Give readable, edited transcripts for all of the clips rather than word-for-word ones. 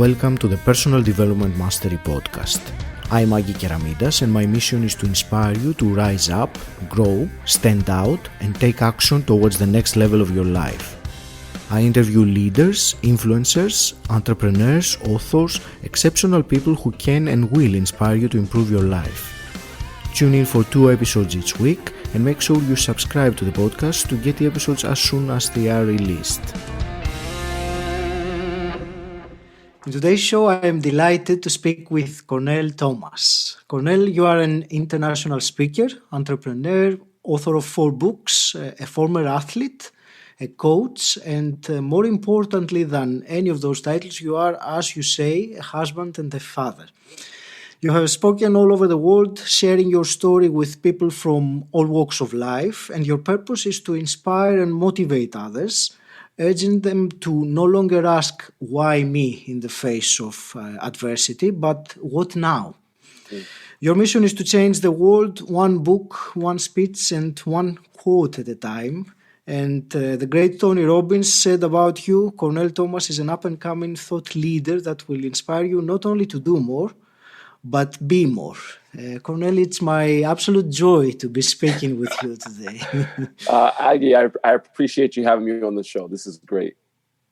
Welcome to the Personal Development Mastery Podcast. I'm Agi Keramidas and my mission is to inspire you to rise up, grow, stand out and take action towards the next level of your life. I interview leaders, influencers, entrepreneurs, authors, exceptional people who can and will inspire you to improve your life. Tune in for 2 episodes each week and make sure you subscribe to the podcast to get the episodes as soon as they are released. In today's show, I am delighted to speak with Cornell Thomas. Cornell, you are an international speaker, entrepreneur, author of 4 books, a former athlete, a coach, and more importantly than any of those titles, you are, as you say, a husband and a father. You have spoken all over the world, sharing your story with people from all walks of life, and your purpose is to inspire and motivate others, urging them to no longer ask, why me, in the face of adversity, but what now? Your mission is to change the world one book, one speech, and one quote at a time. And the great Tony Robbins said about you, Cornell Thomas is an up-and-coming thought leader that will inspire you not only to do more, but be more. Cornell, it's my absolute joy to be speaking with you today. Aggie, I appreciate you having me on the show. This is great.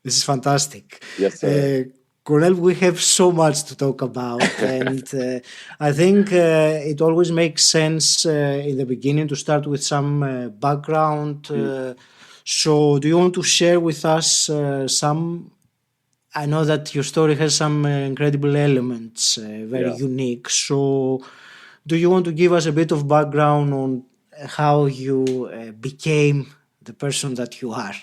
This is fantastic. Yes, sir. Cornell, we have so much to talk about, and I think it always makes sense in the beginning to start with some background. So do you want to share with us some... I know that your story has some incredible elements, very unique. So do you want to give us a bit of background on how you became the person that you are?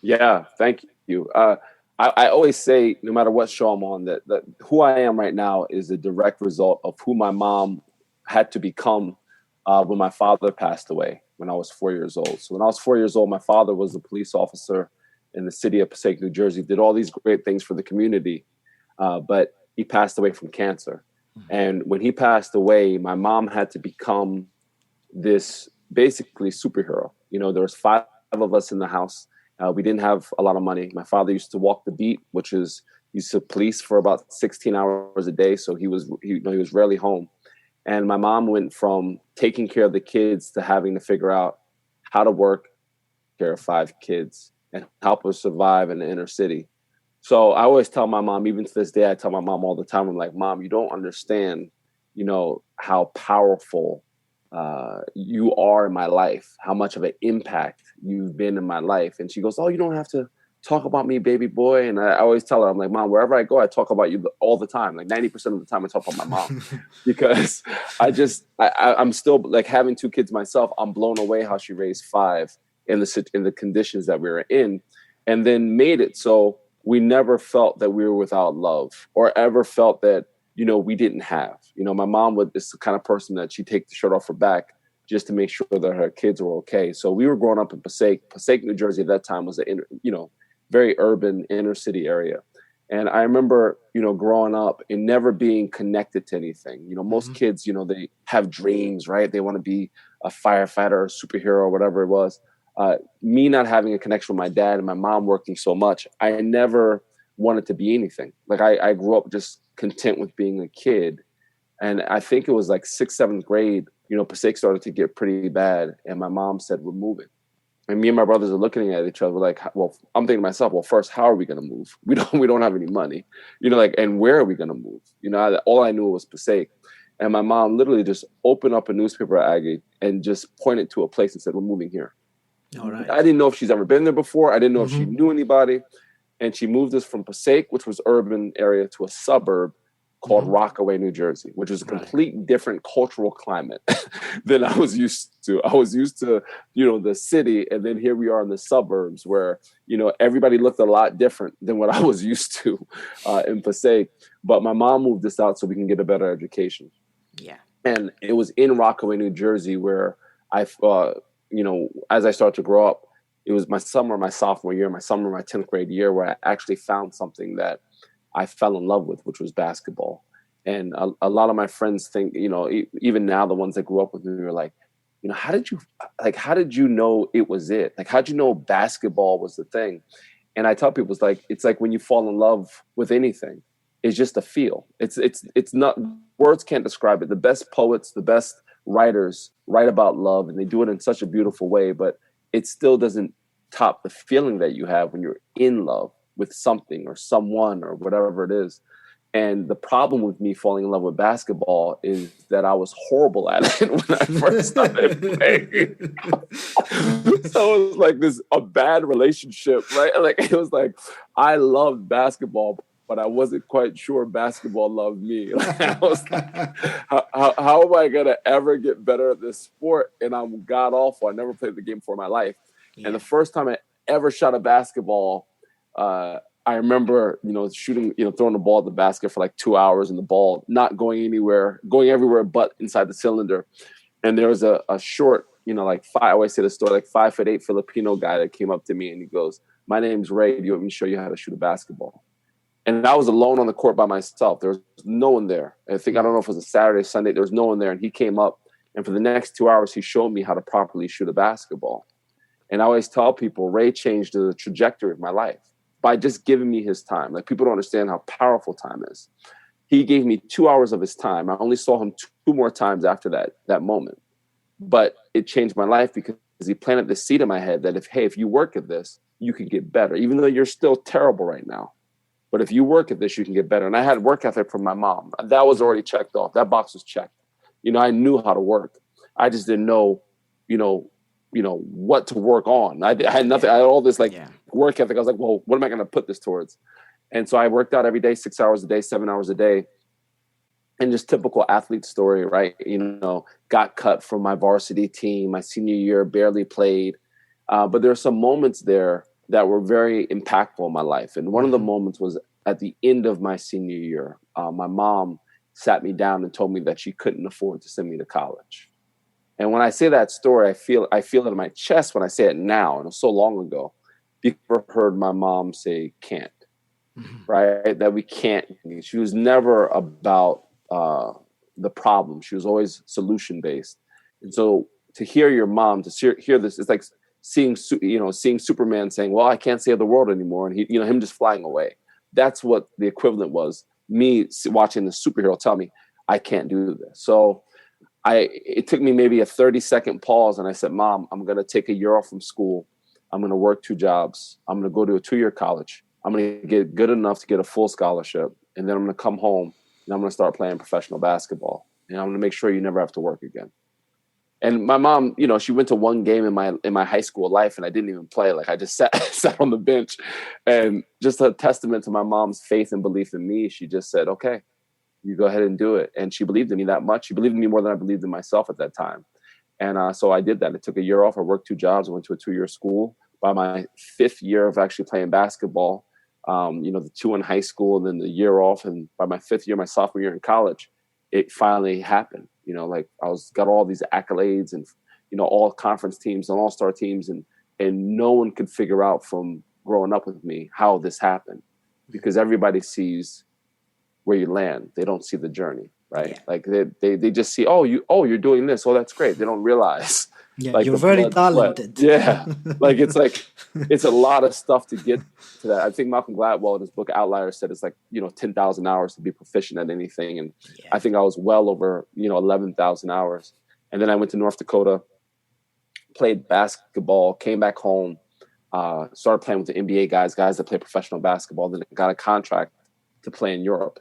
Yeah, thank you. I always say, no matter what show I'm on, that who I am right now is a direct result of who my mom had to become when my father passed away when I was 4 years old. So when I was 4 years old, my father was a police officer in the city of Passaic, New Jersey, did all these great things for the community, but he passed away from cancer. And when he passed away, my mom had to become this basically superhero. You know, there was 5 of us in the house. We didn't have a lot of money. My father used to walk the beat, which is he's a police for about 16 hours a day. So he was rarely home. And my mom went from taking care of the kids to having to figure out how to work, care of 5 kids, and help us survive in the inner city. So I always tell my mom, even to this day, I tell my mom all the time, I'm like, Mom, you don't understand, how powerful you are in my life, how much of an impact you've been in my life. And she goes, oh, you don't have to talk about me, baby boy. And I always tell her, I'm like, Mom, wherever I go, I talk about you all the time. Like 90% of the time I talk about my mom because I'm still like having 2 kids myself. I'm blown away how she raised 5 in the conditions that we were in, and then made it so we never felt that we were without love or ever felt that, we didn't have. My mom is the kind of person that she'd take the shirt off her back just to make sure that her kids were okay. So we were growing up in Passaic, New Jersey at that time was a very urban inner city area. And I remember, growing up and never being connected to anything. Most kids, they have dreams, right? They want to be a firefighter or a superhero or whatever it was. Me not having a connection with my dad and my mom working so much, I never wanted to be anything. Like I grew up just content with being a kid. And I think it was like 6th, 7th grade, Passaic started to get pretty bad. And my mom said, we're moving. And me and my brothers are looking at each other. We're like, well, I'm thinking to myself, well, first, how are we going to move? We don't have any money, and where are we going to move? All I knew was Passaic. And my mom literally just opened up a newspaper at Aggie and just pointed to a place and said, we're moving here. All right. I didn't know if she's ever been there before. I didn't know if she knew anybody. And she moved us from Passaic, which was urban area, to a suburb called Rockaway, New Jersey, which was a complete different cultural climate than I was used to. I was used to, the city. And then here we are in the suburbs where, everybody looked a lot different than what I was used to in Passaic. But my mom moved us out so we can get a better education. Yeah. And it was in Rockaway, New Jersey, where as I started to grow up, it was my summer, my sophomore year, my 10th grade year, where I actually found something that I fell in love with, which was basketball. And a lot of my friends think, even now, the ones that grew up with me were like, how did you know it was it? Like, how'd you know basketball was the thing? And I tell people, it's like when you fall in love with anything, is just a feel. It's not, words can't describe it. The best poets, the best writers write about love, and they do it in such a beautiful way, but it still doesn't top the feeling that you have when you're in love with something or someone or whatever it is. And the problem with me falling in love with basketball is that I was horrible at it when I first started playing. So it was like a bad relationship, right? Like, it was like, I loved basketball, but I wasn't quite sure basketball loved me. Like, I was like, how am I going to ever get better at this sport? And I'm god awful. I never played the game before in my life. Yeah. And the first time I ever shot a basketball, I remember, shooting, throwing the ball at the basket for like 2 hours and the ball not going anywhere, going everywhere but inside the cylinder. And there was a short, I always say the story, like 5'8" Filipino guy that came up to me and he goes, "My name's Ray. Do you want me to show you how to shoot a basketball?" And I was alone on the court by myself. There was no one there. I don't know if it was a Saturday, Sunday. There was no one there. And he came up, and for the next 2 hours, he showed me how to properly shoot a basketball. And I always tell people, Ray changed the trajectory of my life by just giving me his time. Like, people don't understand how powerful time is. He gave me 2 hours of his time. I only saw him two more times after that moment. But it changed my life because he planted the seed in my head that if you work at this, you can get better, even though you're still terrible right now. But if you work at this, you can get better. And I had work ethic from my mom. That was already checked off. That box was checked. I knew how to work. I just didn't know, what to work on. I had nothing. I had all this work ethic. I was like, well, what am I going to put this towards? And so I worked out every day, 6 hours a day, 7 hours a day. And just typical athlete story, right? Got cut from my varsity team. My senior year, barely played. But there are some moments there that were very impactful in my life. And one of the moments was at the end of my senior year. My mom sat me down and told me that she couldn't afford to send me to college. And when I say that story, I feel it in my chest when I say it now. And it was so long ago. People heard my mom say can't, right? That we can't. She was never about the problem. She was always solution-based. And so to hear your mom, to hear this, it's like seeing Superman saying, well, I can't save the world anymore. And him just flying away. That's what the equivalent was. Me watching the superhero tell me, I can't do this. So it took me maybe a 30-second pause. And I said, Mom, I'm going to take a year off from school. I'm going to work 2 jobs. I'm going to go to a 2-year college. I'm going to get good enough to get a full scholarship. And then I'm going to come home and I'm going to start playing professional basketball. And I'm going to make sure you never have to work again. And my mom, she went to one game in my high school life, and I didn't even play. Like, I just sat on the bench. And just a testament to my mom's faith and belief in me, she just said, okay, you go ahead and do it. And she believed in me that much. She believed in me more than I believed in myself at that time. And so I did that. I took a year off. I worked 2 jobs. I went to a 2-year school. By my 5th year of actually playing basketball, the 2 in high school and then the year off. And by my 5th year, my sophomore year in college, it finally happened. I got all these accolades and, all conference teams and all-star teams. And no one could figure out from growing up with me how this happened, because everybody sees where you land. They don't see the journey, right? Yeah. Like they just see, you're doing this. Oh, that's great. They don't realize. Yeah, like, you're very talented. Yeah. It's a lot of stuff to get to that. I think Malcolm Gladwell in his book Outliers said it's like, 10,000 hours to be proficient at anything. And I think I was well over, 11,000 hours. And then I went to North Dakota, played basketball, came back home, started playing with the NBA guys that play professional basketball. Then I got a contract to play in Europe.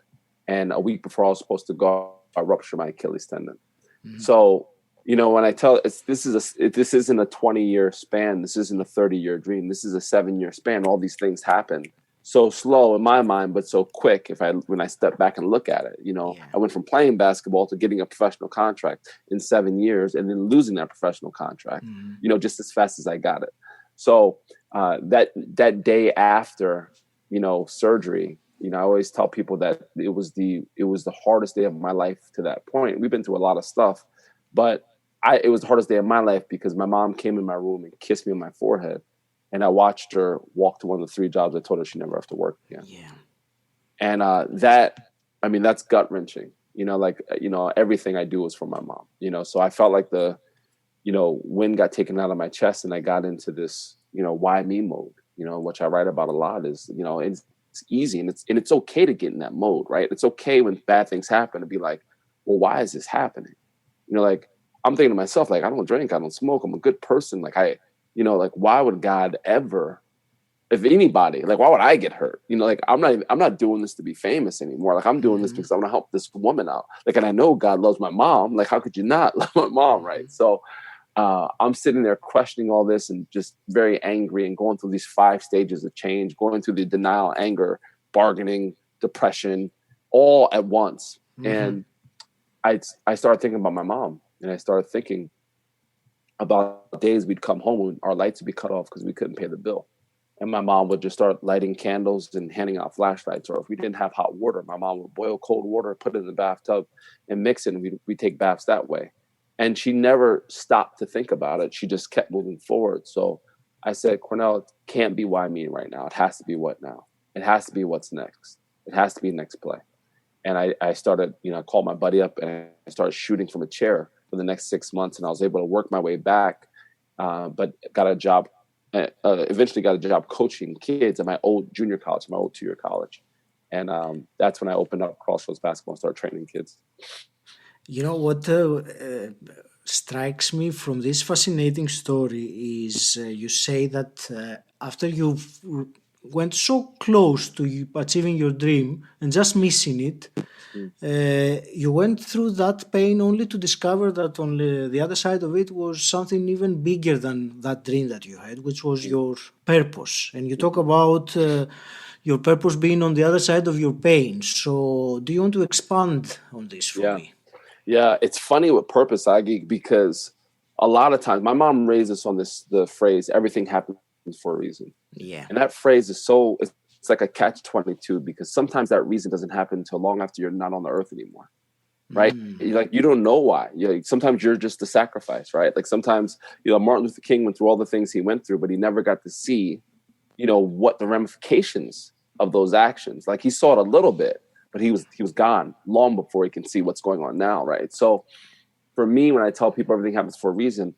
And a week before I was supposed to go, I ruptured my Achilles tendon. Mm-hmm. So, when I tell this isn't a 20-year span. This isn't a 30-year dream. This is a 7-year span. All these things happen so slow in my mind, but so quick when I step back and look at it. I went from playing basketball to getting a professional contract in 7 years and then losing that professional contract, just as fast as I got it. So that day after, surgery, I always tell people that it was the hardest day of my life to that point. We've been through a lot of stuff, but it was the hardest day of my life because my mom came in my room and kissed me on my forehead, and I watched her walk to one of the 3 jobs I told her she'd never have to work again. Yeah. And that's gut wrenching, everything I do was for my mom, so I felt like the, wind got taken out of my chest, and I got into this, why me mode, which I write about a lot is, easy, and it's okay to get in that mode, right? It's okay when bad things happen to be like, well, why is this happening? You know, like I'm thinking to myself, like, I don't drink, I don't smoke, I'm a good person. Like like why would God ever, if anybody, like why would I get hurt? You know, like I'm not doing this to be famous anymore. Like I'm doing this because I want to help this woman out. Like, and I know God loves my mom. Like, how could you not love my mom, right? So I'm sitting there questioning all this and just very angry and going through these 5 stages of change, going through the denial, anger, bargaining, depression, all at once. And I started thinking about my mom, and I started thinking about days we'd come home and our lights would be cut off because we couldn't pay the bill. And my mom would just start lighting candles and handing out flashlights. Or if we didn't have hot water, my mom would boil cold water, put it in the bathtub and mix it. And we'd take baths that way. And she never stopped to think about it. She just kept moving forward. So I said, Cornell, it can't be why me right now. It has to be what now. It has to be what's next. It has to be next play. And I started, I called my buddy up and I started shooting from a chair for the next 6 months. And I was able to work my way back, but got a job, eventually got a job coaching kids at my old junior college, my old 2-year college. And that's when I opened up Crossroads Basketball and started training kids. You know what strikes me from this fascinating story is you say that after you went so close to achieving your dream and just missing it, you went through that pain only to discover that on the other side of it was something even bigger than that dream that you had, which was your purpose. And you talk about your purpose being on the other side of your pain. So do you want to expand on this for me? Yeah, it's funny with purpose, Agi, because a lot of times my mom raised us on the phrase, everything happens for a reason. Yeah. And that phrase is it's like a catch-22 because sometimes that reason doesn't happen until long after you're not on the earth anymore. Right? Like you don't know why. Sometimes you're just a sacrifice, right? Like sometimes, Martin Luther King went through all the things he went through, but he never got to see, what the ramifications of those actions. Like he saw it a little bit, but he was gone long before he can see what's going on now, right? So for me, when I tell people everything happens for a reason,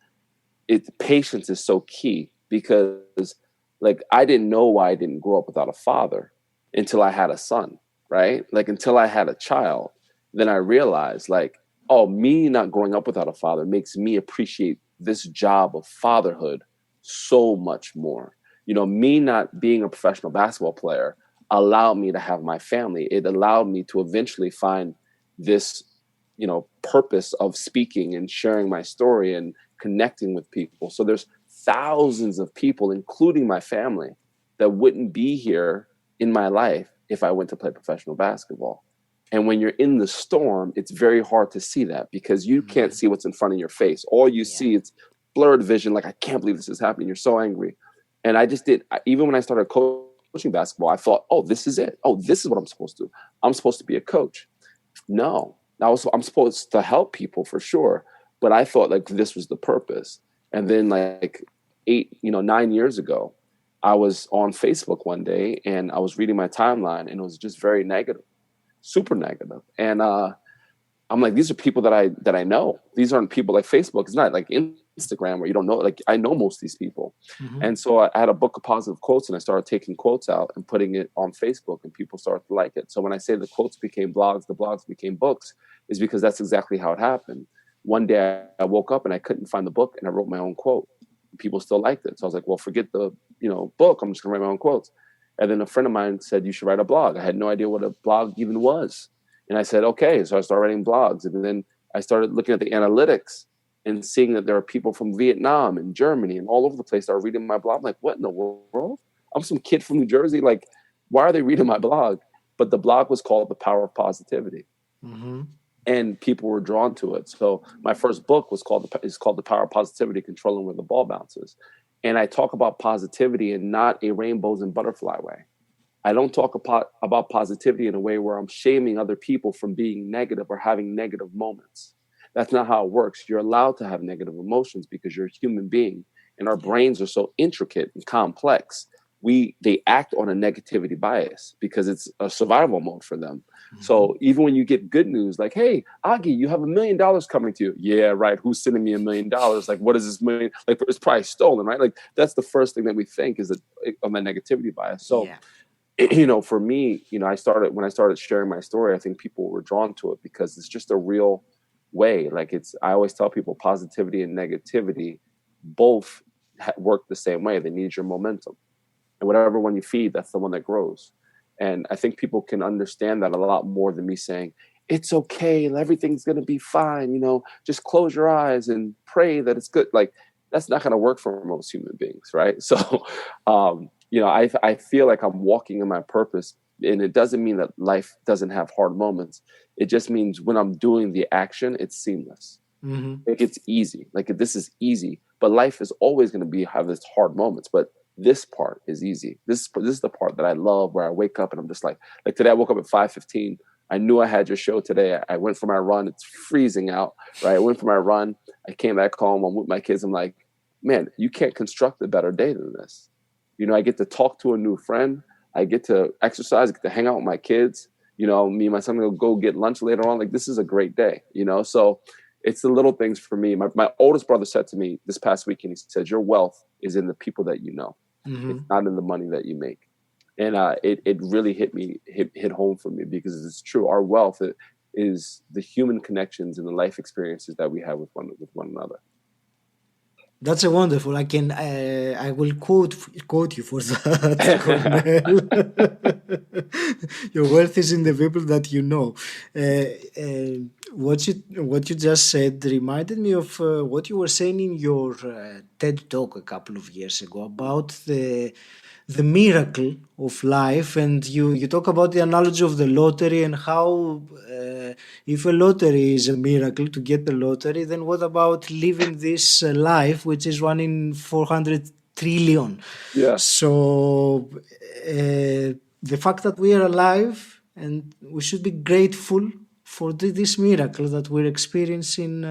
patience is so key because like I didn't know why I didn't grow up without a father until I had a son, right? Like until I had a child, then I realized like, oh, me not growing up without a father makes me appreciate this job of fatherhood so much more. Me not being a professional basketball player allowed me to have my family. It allowed me to eventually find this, purpose of speaking and sharing my story and connecting with people. So there's thousands of people, including my family, that wouldn't be here in my life if I went to play professional basketball. And when you're in the storm, it's very hard to see that because you can't see what's in front of your face. All you see is blurred vision. Like, I can't believe this is happening. You're so angry. And I just even when I started coaching basketball, I thought, oh, this is it. Oh, this is what I'm supposed to do. I'm supposed to be a coach. No, I'm supposed to help people for sure. But I thought like this was the purpose. And then like 9 years ago, I was on Facebook one day and I was reading my timeline and it was just very negative, super negative. And I'm like, these are people that I know. These aren't people like Facebook. It's not like Instagram where you don't know. Like I know most of these people. Mm-hmm. And so I had a book of positive quotes and I started taking quotes out and putting it on Facebook and people started to like it. So when I say the quotes became blogs, the blogs became books, is because that's exactly how it happened. One day I woke up and I couldn't find the book and I wrote my own quote. People still liked it. So I was like, well, forget the book. I'm just gonna write my own quotes. And then a friend of mine said, you should write a blog. I had no idea what a blog even was. And I said, okay. So I started writing blogs. And then I started looking at the analytics and seeing that there are people from Vietnam and Germany and all over the place that are reading my blog. I'm like, what in the world? I'm some kid from New Jersey. Like, why are they reading my blog? But the blog was called The Power of Positivity. Mm-hmm. And people were drawn to it. So my first book is called The Power of Positivity, Controlling Where the Ball Bounces. And I talk about positivity in not a rainbows and butterfly way. I don't talk about positivity in a way where I'm shaming other people from being negative or having negative moments. That's not how it works. You're allowed to have negative emotions because you're a human being and our brains are so intricate and complex. They act on a negativity bias because it's a survival mode for them. Mm-hmm. So even when you get good news, like, hey, Augie, you have $1 million coming to you. Yeah, right. Who's sending me $1 million? Like, what is this million? Like, it's probably stolen, right? Like, that's the first thing that we think is on the negativity bias. So For me, when I started sharing my story, I think people were drawn to it because it's just a real way. Like I always tell people positivity and negativity both work the same way. They need your momentum. And whatever one you feed, that's the one that grows. And I think people can understand that a lot more than me saying, it's okay, everything's going to be fine. Just close your eyes and pray that it's good. Like, that's not going to work for most human beings. Right. So, I feel like I'm walking in my purpose, and it doesn't mean that life doesn't have hard moments. It just means when I'm doing the action, it's seamless. Like, it's easy. Like, this is easy, but life is always going to have its hard moments. But this part is easy. This is the part that I love, where I wake up and I'm just like today I woke up at 5:15. I knew I had your show today. I went for my run. It's freezing out, right? I went for my run. I came back home. I'm with my kids. I'm like, man, you can't construct a better day than this. I get to talk to a new friend. I get to exercise. I get to hang out with my kids. Me and my son will go get lunch later on. Like, this is a great day, So it's the little things for me. My oldest brother said to me this past weekend, he said, your wealth is in the people that you know. It's not in the money that you make. And it really hit home for me, because it's true. Our wealth is the human connections and the life experiences that we have with one another. That's a wonderful. I will quote you for that, Cornell. Your wealth is in the people that you know. What you just said reminded me of what you were saying in your TED talk a couple of years ago about the miracle of life, and you talk about the analogy of the lottery and how if a lottery is a miracle to get the lottery, then what about living this life which is 1 in 400 trillion? Yeah. So the fact that we are alive, and we should be grateful for this miracle that we're experiencing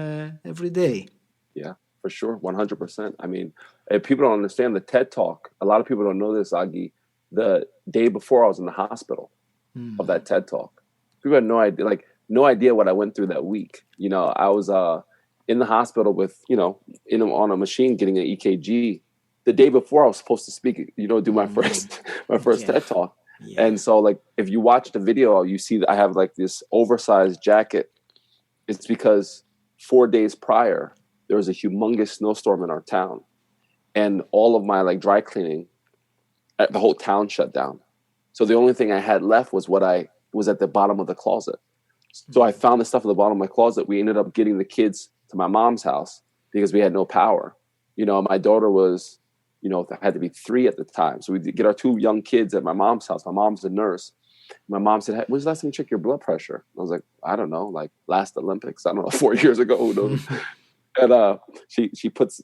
every day. Yeah, for sure. 100%. I mean, if people don't understand the TED Talk, a lot of people don't know this, Agi. The day before I was in the hospital of that TED Talk, people had no idea what I went through that week. I was in the hospital with, on a machine getting an EKG. The day before I was supposed to speak, do my first TED Talk. Yeah. And so, like, if you watch the video, you see that I have like this oversized jacket. It's because 4 days prior, there was a humongous snowstorm in our town, and all of my dry cleaning, the whole town shut down. So the only thing I had left was what I was at the bottom of the closet. So I found the stuff at the bottom of my closet. We ended up getting the kids to my mom's house because we had no power. My daughter was, had to be 3 at the time. So we get our 2 young kids at my mom's house. My mom's a nurse. My mom said, hey, when's the last time you checked your blood pressure? I was like, I don't know, last Olympics. I don't know, 4 years ago. Who knows? And she puts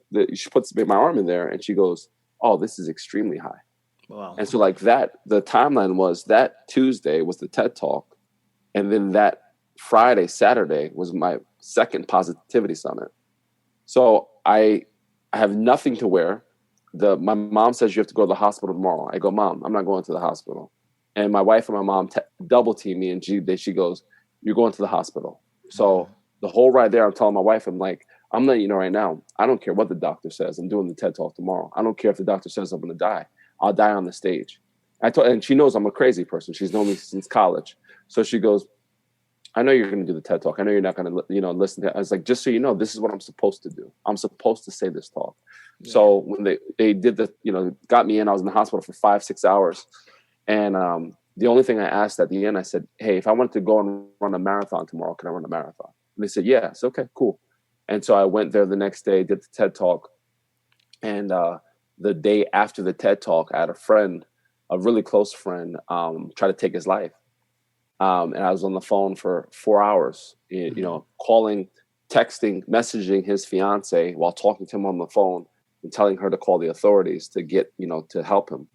my arm in there, and she goes, oh, this is extremely high. Wow. And so the timeline was that Tuesday was the TED Talk. And then that Friday, Saturday was my second positivity summit. So I have nothing to wear. My mom says you have to go to the hospital tomorrow. I go, Mom, I'm not going to the hospital. And my wife and my mom double team me, and she goes, you're going to the hospital. So the whole ride there, I'm telling my wife, I'm like, I'm letting you know right now, I don't care what the doctor says. I'm doing the TED Talk tomorrow. I don't care if the doctor says I'm going to die. I'll die on the stage. And she knows I'm a crazy person. She's known me since college. So she goes, I know you're going to do the TED Talk. I know you're not going to, listen to it. I was like, just so you know, this is what I'm supposed to do. I'm supposed to say this talk. Yeah. So when they did got me in, I was in the hospital for 5-6 hours. And the only thing I asked at the end, I said, hey, if I wanted to go and run a marathon tomorrow, can I run a marathon? And they said, yeah. It's okay, cool. And so I went there the next day, did the TED Talk. And the day after the TED Talk, I had a friend, a really close friend, try to take his life. And I was on the phone for 4 hours, calling, texting, messaging his fiance while talking to him on the phone and telling her to call the authorities to get, to help him.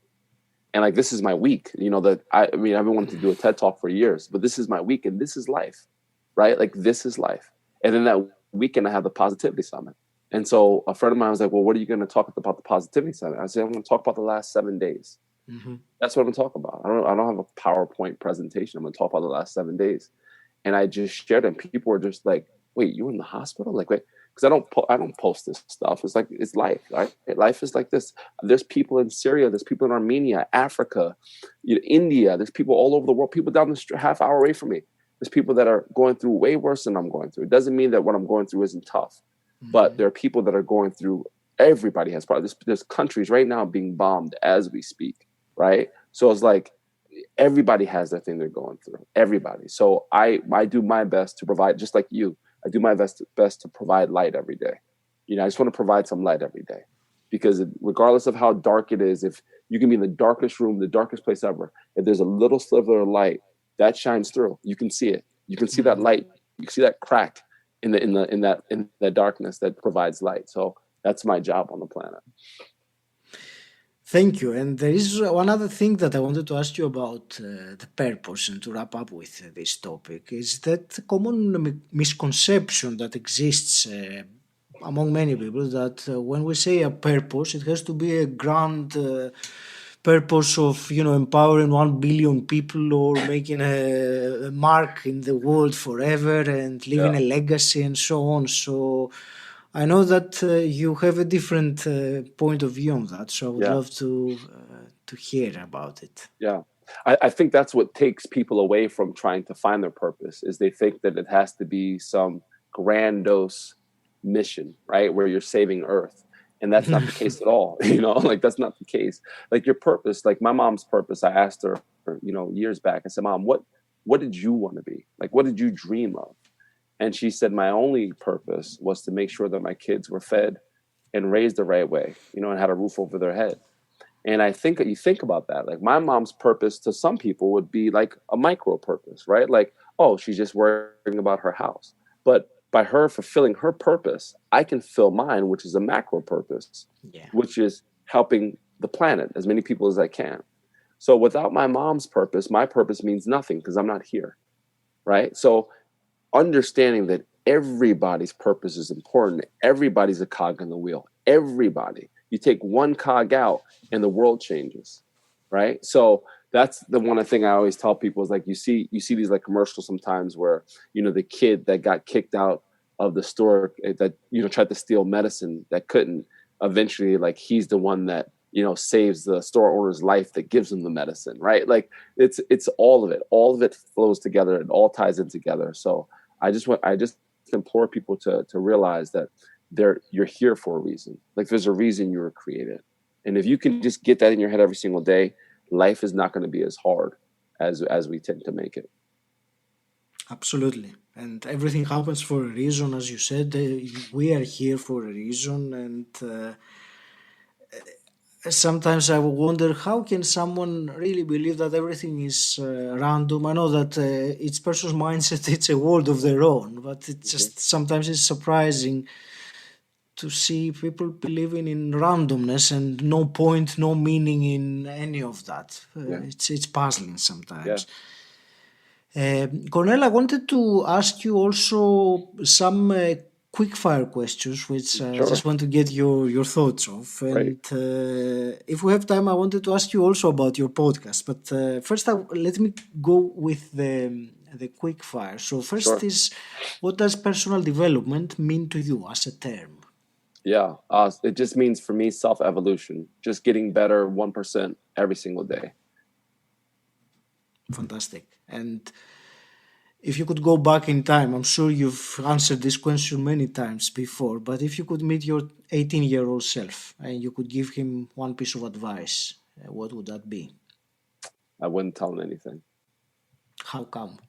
And this is my week, I've been wanting to do a TED Talk for years, but this is my week, and this is life, right? This is life. And then that weekend I have the Positivity Summit. And so a friend of mine was like, well, what are you going to talk about the Positivity Summit? I said, I'm going to talk about the last 7 days. Mm-hmm. That's what I'm going to talk about. I don't have a PowerPoint presentation. I'm going to talk about the last 7 days. And I just shared it, and people were just like, wait, you were in the hospital? Wait, because I don't post this stuff. It's like, it's life, right? Life is like this. There's people in Syria, there's people in Armenia, Africa, India. There's people all over the world. People down the street, half hour away from me. There's people that are going through way worse than I'm going through. It doesn't mean that what I'm going through isn't tough, but there are people that are going through. Everybody has problems. There's countries right now being bombed as we speak, right? So it's like everybody has that thing they're going through. Everybody. So I do my best to provide, just like you. I do my best to provide light every day. I just want to provide some light every day, because regardless of how dark it is, if you can be in the darkest room, the darkest place ever, if there's a little sliver of light that shines through, you can see it. You can see that light. You can see that crack in that darkness that provides light. So that's my job on the planet. Thank you. And there is one other thing that I wanted to ask you about the purpose, and to wrap up with this topic, is that common misconception that exists among many people, that when we say a purpose, it has to be a grand purpose of, empowering 1 billion people, or making a mark in the world forever and leaving a legacy and so on. So I know that you have a different point of view on that, so I would love to hear about it. Yeah, I think that's what takes people away from trying to find their purpose, is they think that it has to be some grandiose mission, right, where you're saving Earth. And that's not the case at all. Like, that's not the case. Like, your purpose, like my mom's purpose, I asked her, years back, I said, Mom, what did you want to be? Like, what did you dream of? And she said, my only purpose was to make sure that my kids were fed and raised the right way, and had a roof over their head. And I think that you think about that, like my mom's purpose to some people would be like a micro purpose, right? Like, oh, she's just worrying about her house. But by her fulfilling her purpose, I can fill mine, which is a macro purpose, which is helping the planet, as many people as I can. So without my mom's purpose, my purpose means nothing, because I'm not here, right? So understanding that everybody's purpose is important. Everybody's a cog in the wheel. Everybody. You take one cog out and the world changes, right? So that's the one thing I always tell people, is like, you see these like commercials sometimes where, the kid that got kicked out of the store that, tried to steal medicine that couldn't, eventually, like, he's the one that, saves the store owner's life that gives him the medicine, right? Like, it's all of it. All of it flows together. It all ties in together. So I just implore people to realize that you're here for a reason. Like, there's a reason you were created. And if you can just get that in your head every single day, life is not going to be as hard as we tend to make it. Absolutely. And everything happens for a reason, as you said. We are here for a reason. And sometimes I wonder, how can someone really believe that everything is random? I know that each person's mindset, it's a world of their own, but it just sometimes it's surprising to see people believing in randomness and no point, no meaning in any of that. It's puzzling sometimes. Cornell, I wanted to ask you also some quick-fire questions, which I just want to get your thoughts of. And if we have time, I wanted to ask you also about your podcast. But first, let me go with the quick-fire. So first is, what does personal development mean to you as a term? Yeah, it just means, for me, self-evolution, just getting better 1% every single day. Fantastic. And if you could go back in time, I'm sure you've answered this question many times before, but if you could meet your 18-year-old self and you could give him one piece of advice, what would that be? I wouldn't tell him anything. How come?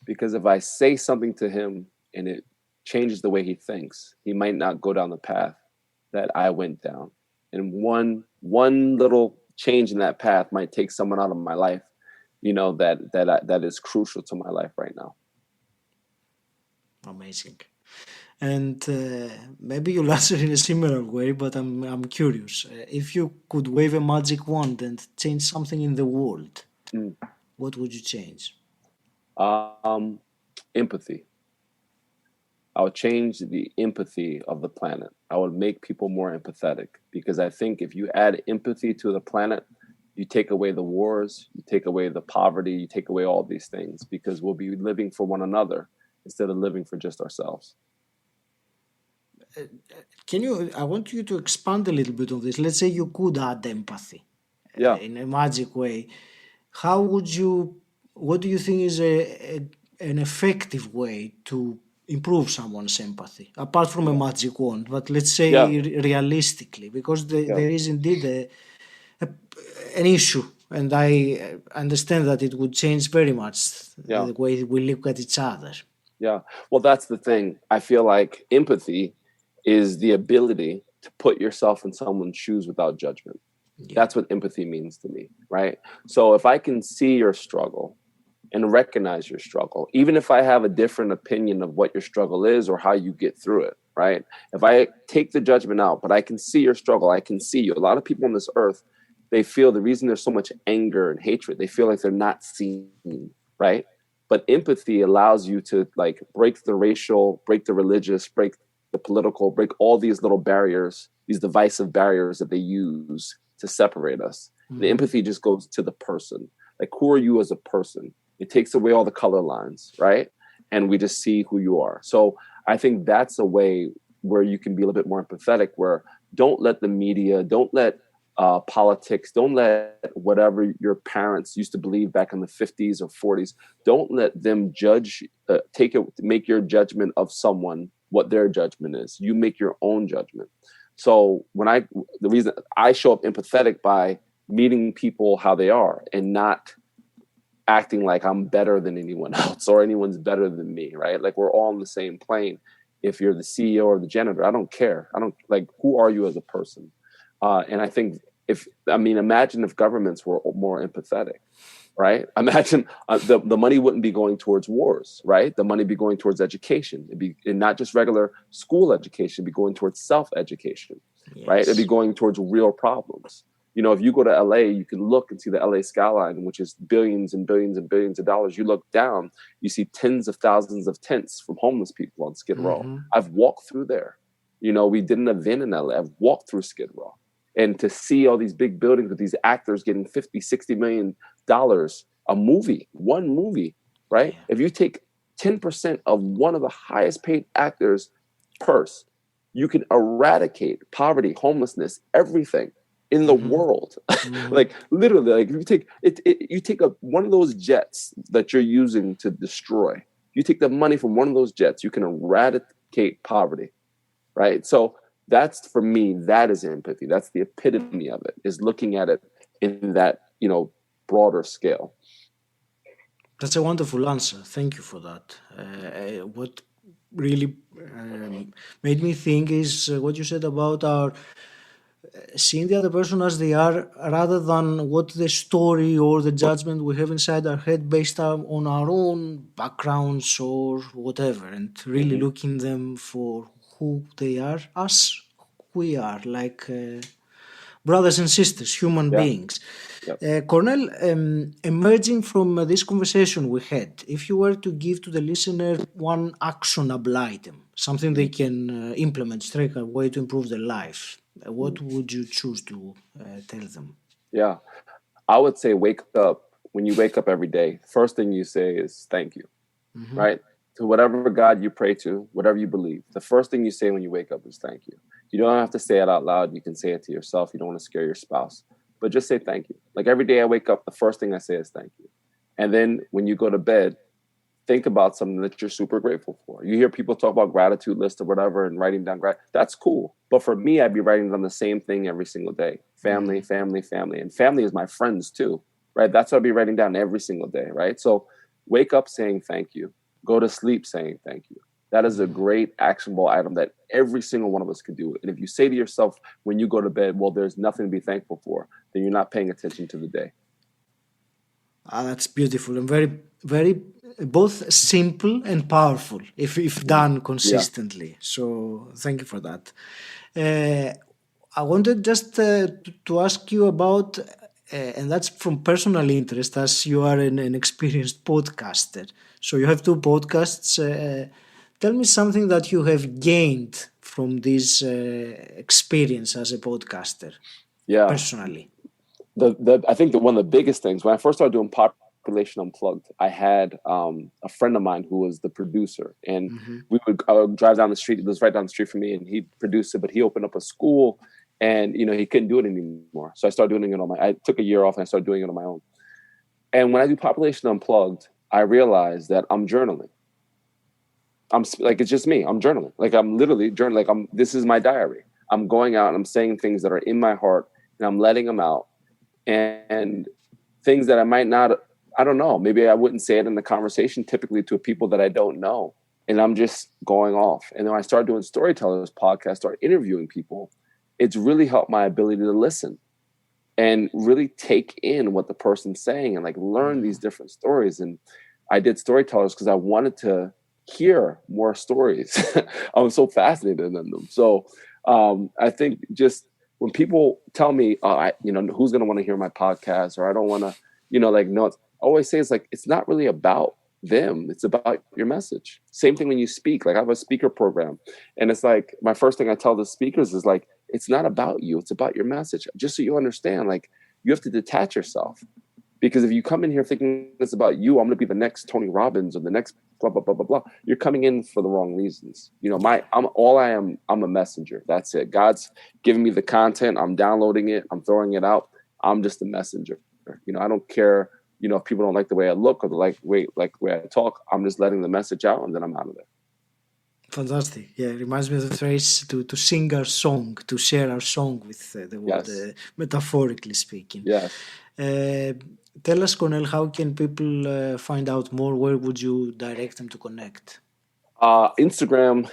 Because if I say something to him and it changes the way he thinks, he might not go down the path that I went down. And one little change in that path might take someone out of my life, that is crucial to my life right now. Amazing. And maybe you'll answer in a similar way, but I'm curious. If you could wave a magic wand and change something in the world, what would you change? Empathy. I would change the empathy of the planet. I would make people more empathetic, because I think if you add empathy to the planet, you take away the wars, you take away the poverty, you take away all these things, because we'll be living for one another instead of living for just ourselves. I want you to expand a little bit on this. Let's say you could add empathy Yeah. in a magic way. How would you, what do you think is an effective way to improve someone's empathy, apart from a magic wand, but let's say Yeah. realistically, because Yeah. there is indeed an issue, and I understand that it would change very much Yeah. the way we look at each other. Yeah. Well, that's the thing. I feel like empathy is the ability to put yourself in someone's shoes without judgment. Yeah. That's what empathy means to me, right? So if I can see your struggle and recognize your struggle, even if I have a different opinion of what your struggle is or how you get through it, right? If I take the judgment out, but I can see your struggle, I can see you. A lot of people on this earth, they feel the reason there's so much anger and hatred, they feel like they're not seen, right? But empathy allows you to like break the racial, break the religious, break the political, break all these little barriers, these divisive barriers that they use to separate us. Mm-hmm. The empathy just goes to the person. Like, who are you as a person? It takes away all the color lines, right? And we just see who you are. So I think that's a way where you can be a little bit more empathetic, where don't let the media, don't let politics, don't let whatever your parents used to believe back in the 50s or 40s, don't let them judge, make your judgment of someone what their judgment is. You make your own judgment. So the reason I show up empathetic by meeting people how they are and not acting like I'm better than anyone else or anyone's better than me, right? Like, we're all on the same plane. If you're the CEO or the janitor, I don't care. I don't, like, who are you as a person? And I think imagine if governments were more empathetic, right? Imagine the money wouldn't be going towards wars, right? The money be going towards education. It'd be, and not just regular school education, it'd be going towards self-education, yes. Right? It'd be going towards real problems. You know, if you go to LA, you can look and see the LA skyline, which is billions and billions and billions of dollars. You look down, you see tens of thousands of tents from homeless people on Skid Row. Mm-hmm. I've walked through there. You know, we did an event in LA. I've walked through Skid Row. And to see all these big buildings with these actors getting $50, $60 million one movie, right? Yeah. If you take 10% of one of the highest paid actors' purse, you can eradicate poverty, homelessness, everything in the mm-hmm. world. Mm-hmm. Like, literally, like, if you take you take one of those jets that you're using to destroy, you take the money from one of those jets, you can eradicate poverty, right? So that's, for me, that is empathy. That's the epitome of it, is looking at it in that, broader scale. That's a wonderful answer. Thank you for that. What really made me think is what you said about our seeing the other person as they are, rather than what the story or the judgment we have inside our head based on our own backgrounds or whatever, and really mm-hmm. looking them for who they are, as we are, like brothers and sisters, human beings. Yep. Cornell, emerging from this conversation we had, if you were to give to the listener one actionable item, something they can implement straight away to improve their life, what would you choose to tell them? Yeah, I would say wake up. When you wake up every day, first thing you say is thank you, mm-hmm. right? To whatever God you pray to, whatever you believe, the first thing you say when you wake up is thank you. You don't have to say it out loud. You can say it to yourself. You don't want to scare your spouse, but just say thank you. Like, every day I wake up, the first thing I say is thank you. And then when you go to bed, think about something that you're super grateful for. You hear people talk about gratitude list or whatever and writing down that's cool. But for me, I'd be writing down the same thing every single day. Family, family, family. And family is my friends too, right? That's what I'd be writing down every single day, right? So wake up saying thank you. Go to sleep saying thank you. That is a great actionable item that every single one of us could do. And if you say to yourself when you go to bed, well, there's nothing to be thankful for, then you're not paying attention to the day. That's beautiful and very, very both simple and powerful if done consistently. Yeah. So thank you for that. I wanted just to ask you about, and that's from personal interest, as you are an experienced podcaster. So you have 2 podcasts. Tell me something that you have gained from this experience as a podcaster. Yeah. Personally. I think one of the biggest things, when I first started doing Population Unplugged, I had a friend of mine who was the producer, and I would drive down the street. It was right down the street from me, and he produced it. But he opened up a school, and he couldn't do it anymore. So I started doing it on I took a year off, and I started doing it on my own. And when I do Population Unplugged, I realized that I'm journaling. I'm like, it's just me. I'm journaling. Like, I'm literally journaling. Like, this is my diary. I'm going out and I'm saying things that are in my heart, and I'm letting them out. And things that I might not, I don't know, maybe I wouldn't say it in the conversation typically to people that I don't know. And I'm just going off. And then when I started doing Storytellers podcast, started interviewing people, it's really helped my ability to listen and really take in what the person's saying and like learn these different stories. And I did Storytellers because I wanted to hear more stories. I was so fascinated in them. So I think just when people tell me, who's going to want to hear my podcast, or I don't want to, I always say it's not really about them. It's about your message. Same thing when you speak. Like, I have a speaker program, and it's like, my first thing I tell the speakers is like, it's not about you. It's about your message. Just so you understand, like, you have to detach yourself, because if you come in here thinking it's about you, I'm going to be the next Tony Robbins or the next blah, blah, blah, blah, blah. You're coming in for the wrong reasons. I'm a messenger. That's it. God's giving me the content. I'm downloading it. I'm throwing it out. I'm just a messenger. I don't care, if people don't like the way I look or the way I talk. I'm just letting the message out, and then I'm out of there. Fantastic. Yeah, it reminds me of the phrase to sing our song, to share our song with the world, metaphorically speaking. Yes. Tell us, Cornell, how can people find out more? Where would you direct them to connect? Instagram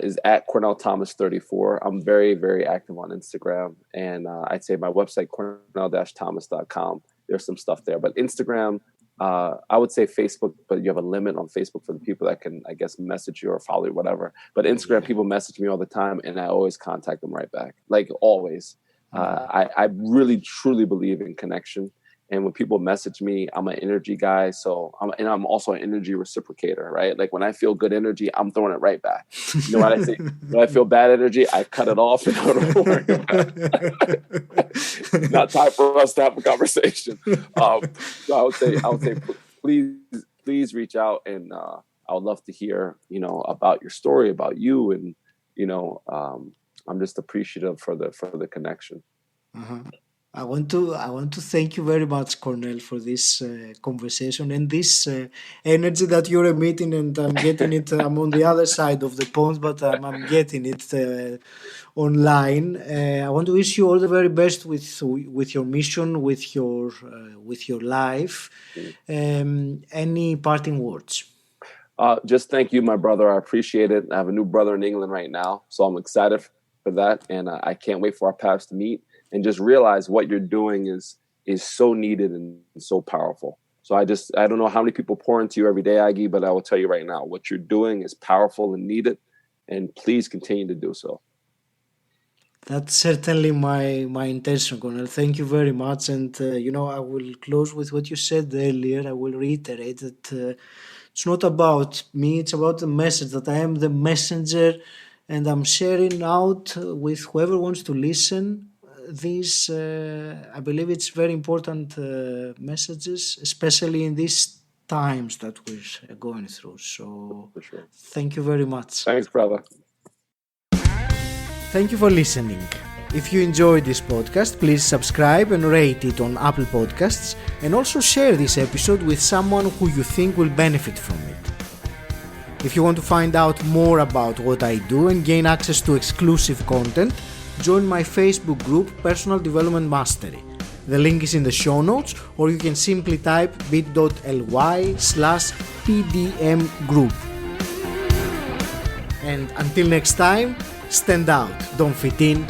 is at Cornell Thomas 34. I'm very, very active on Instagram. And I'd say my website, cornell-thomas.com. There's some stuff there. But Instagram, I would say Facebook, but you have a limit on Facebook for the people that can, I guess, message you or follow you, whatever. But Instagram, people message me all the time, and I always contact them right back. Like, always. I really, truly believe in connection. And when people message me, I'm an energy guy. So I'm also an energy reciprocator, right? Like, when I feel good energy, I'm throwing it right back. You know what I say? When I feel bad energy, I cut it off and I don't worry about it. Not time for us to have a conversation. So I would say, please reach out, and I would love to hear, about your story, about you, and I'm just appreciative for the connection. I want to thank you very much, Cornell, for this conversation and this energy that you're emitting, and I'm getting it. I'm on the other side of the pond, but I'm getting it online. I want to wish you all the very best with your mission, with your life. Any parting words? Just thank you, my brother. I appreciate it. I have a new brother in England right now, so I'm excited for that, and I can't wait for our paths to meet. And just realize what you're doing is so needed and so powerful. So I don't know how many people pour into you every day, Aggie, but I will tell you right now, what you're doing is powerful and needed, and please continue to do so. That's certainly my intention, Cornell. Thank you very much. And, I will close with what you said earlier. I will reiterate that it's not about me. It's about the message, that I am the messenger, and I'm sharing out with whoever wants to listen. These, I believe it's very important messages, especially in these times that we're going through. So Thank you very much. Thanks, brother. Thank you for listening. If you enjoyed this podcast, please subscribe and rate it on Apple Podcasts, and also share this episode with someone who you think will benefit from it. If you want to find out more about what I do and gain access to exclusive content, join my Facebook group, Personal Development Mastery. The link is in the show notes, or you can simply type bit.ly/PDM group. And until next time, stand out, don't fit in,